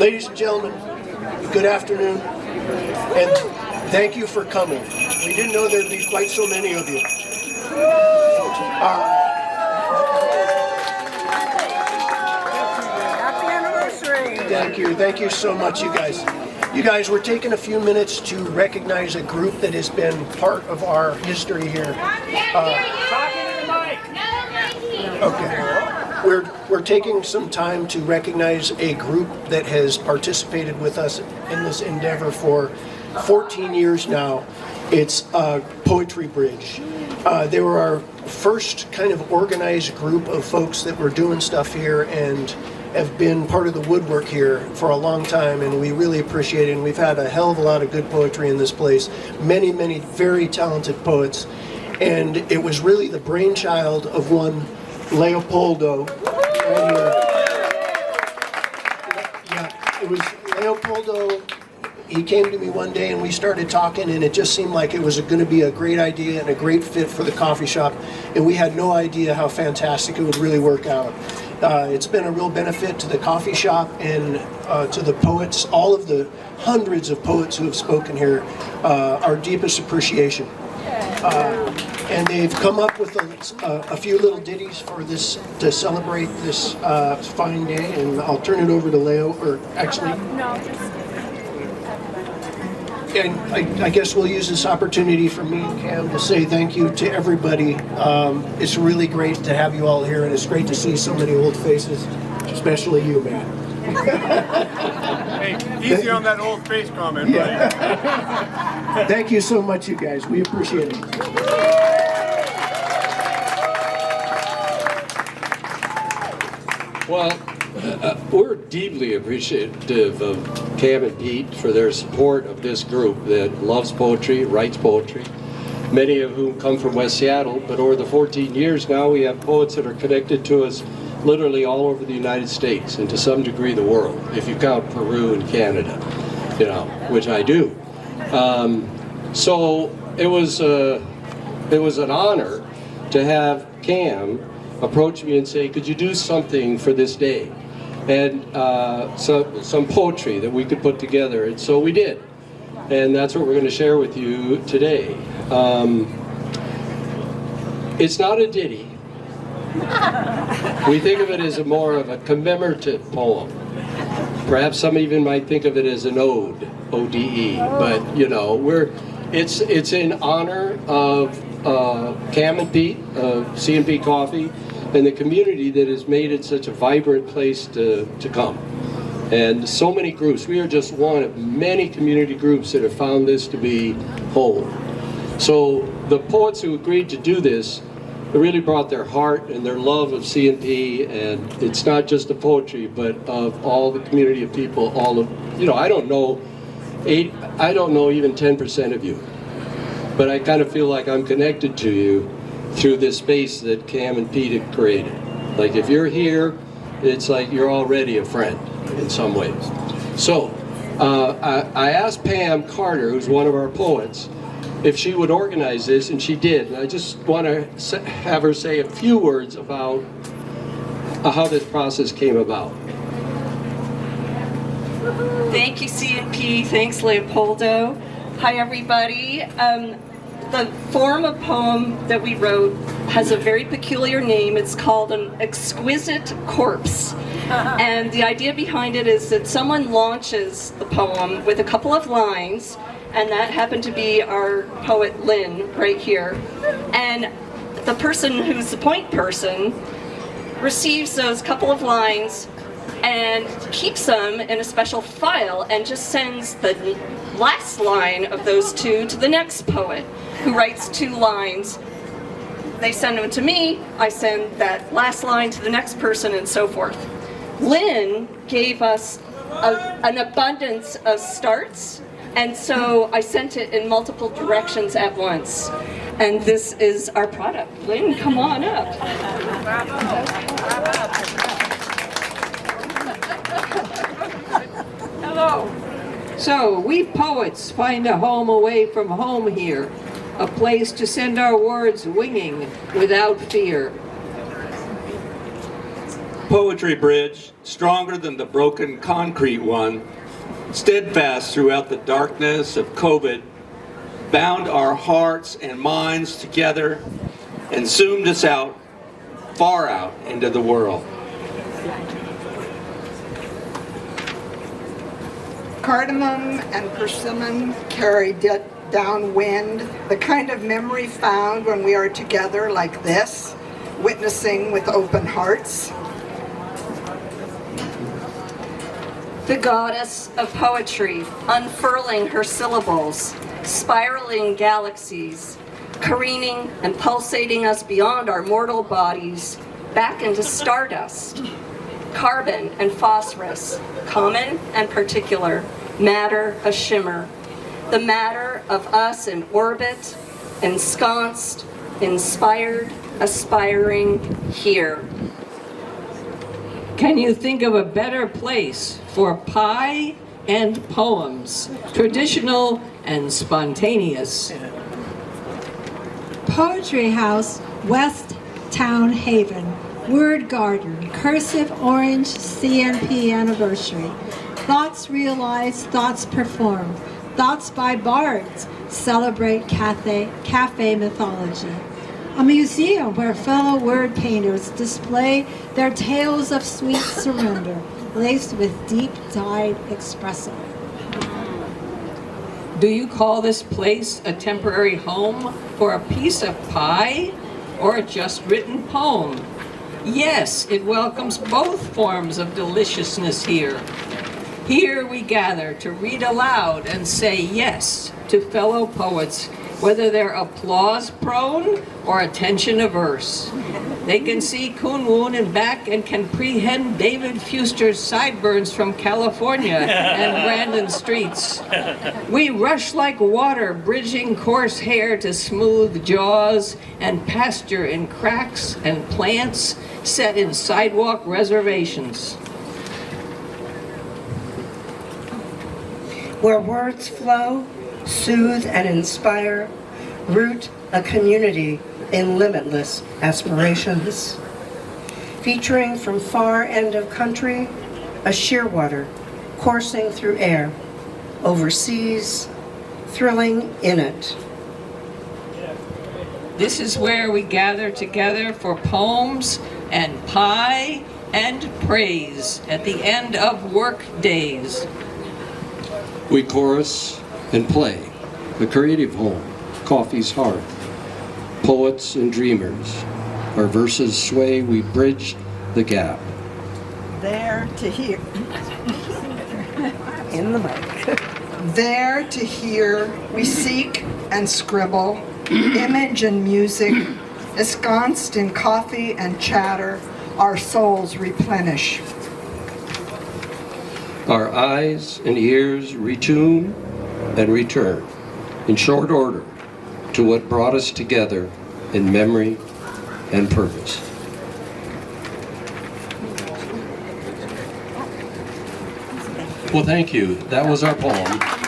Ladies and gentlemen, good afternoon, and thank you for coming. We didn't know there'd be quite so many of you. Happy anniversary! Thank you so much, you guys. You guys, we're taking a few minutes to recognize a group that has been part of our history here. Okay. We're taking some time to recognize a group that has participated with us in this endeavor for 14 years now. It's PoetryBridge. They were our first kind of organized group of folks that were doing stuff here and have been part of the woodwork here for a long time, and we really appreciate it. And we've had a hell of a lot of good poetry in this place. Many, many very talented poets. And it was really the brainchild of one Leopoldo. Right here. Yeah, it was Leopoldo. He came to me one day and we started talking, and it just seemed like it was going to be a great idea and a great fit for the coffee shop, and we had no idea how fantastic it would really work out. It's been a real benefit to the coffee shop and to the poets, all of the hundreds of poets who have spoken here. Our deepest appreciation. And they've come up with a few little ditties for this, to celebrate this fine day, and I'll turn it over to Leo, or actually... And I guess we'll use this opportunity for me and Cam to say thank you to everybody. It's really great to have you all here, and it's great to see so many old faces, especially you, man. Hey, easy on that old face comment, yeah. Buddy. Thank you so much, you guys. We appreciate it. Well, we're deeply appreciative of Cam and Pete for their support of this group that loves poetry, writes poetry, many of whom come from West Seattle, but over the 14 years now we have poets that are connected to us literally all over the United States and to some degree the world, if you count Peru and Canada, you know, which I do. So it was an honor to have Cam approach me and say, could you do something for this day? And some poetry that we could put together, and so we did. And that's what we're going to share with you today. It's not a ditty. We think of it as more of a commemorative poem. Perhaps some even might think of it as an ode, O-D-E. But you know, it's in honor of Cam and Pete of C&P Coffee and the community that has made it such a vibrant place to come. And so many groups. We are just one of many community groups that have found this to be home. So the poets who agreed to do this really brought their heart and their love of C&P, and it's not just the poetry, but of all the community of people, all of, you know, I don't know even 10% of you, but I kind of feel like I'm connected to you through this space that Cam and Pete have created. Like if you're here, it's like you're already a friend in some ways. So I asked Pam Carter, who's one of our poets, if she would organize this, and she did. And I just want to have her say a few words about how this process came about. Thank you, C&P. Thanks, Leopoldo. Hi, everybody. The form of poem that we wrote has a very peculiar name. It's called an exquisite corpse. And the idea behind it is that someone launches the poem with a couple of lines, and that happened to be our poet Lynn right here. And the person who's the point person receives those couple of lines and keeps them in a special file and just sends the last line of those two to the next poet, who writes 2 lines. They send them to me, I send that last line to the next person, and so forth. Lynn gave us an abundance of starts, and so I sent it in multiple directions at once. And this is our product. Lynn, come on up. Hello. So, we poets find a home away from home here, a place to send our words winging without fear. PoetryBridge, stronger than the broken concrete one, steadfast throughout the darkness of COVID, bound our hearts and minds together and zoomed us out, far out into the world. Cardamom and persimmon carry downwind, the kind of memory found when we are together like this, witnessing with open hearts. The goddess of poetry, unfurling her syllables, spiraling galaxies, careening and pulsating us beyond our mortal bodies, back into stardust. Carbon and phosphorus, common and particular, matter a shimmer. The matter of us in orbit, ensconced, inspired, aspiring here. Can you think of a better place for pie and poems, traditional and spontaneous? Poetry House, West Town Haven, Word Garden, Cursive Orange CNP Anniversary. Thoughts realized, thoughts performed. Thoughts by Bards celebrate cafe mythology. A museum where fellow word painters display their tales of sweet surrender, laced with deep-dyed espresso. Do you call this place a temporary home for a piece of pie or a just written poem? Yes, it welcomes both forms of deliciousness here. Here we gather to read aloud and say yes to fellow poets, whether they're applause-prone or attention-averse. They can see Kun Woon and back and can prehend David Fuster's sideburns from California and Brandon streets. We rush like water, bridging coarse hair to smooth jaws and pasture in cracks and plants set in sidewalk reservations. Where words flow, soothe and inspire, root a community in limitless aspirations. Featuring from far end of country, a shearwater coursing through air, overseas, thrilling in it. This is where we gather together for poems and pie and praise at the end of work days. We chorus and play, the creative home, coffee's hearth, poets and dreamers. Our verses sway, we bridge the gap. There to hear. In the mic. There to hear, we seek and scribble, image and music, ensconced in coffee and chatter, our souls replenish. Our eyes and ears retune and return in short order to what brought us together in memory and purpose. Well, thank you. That was our poem.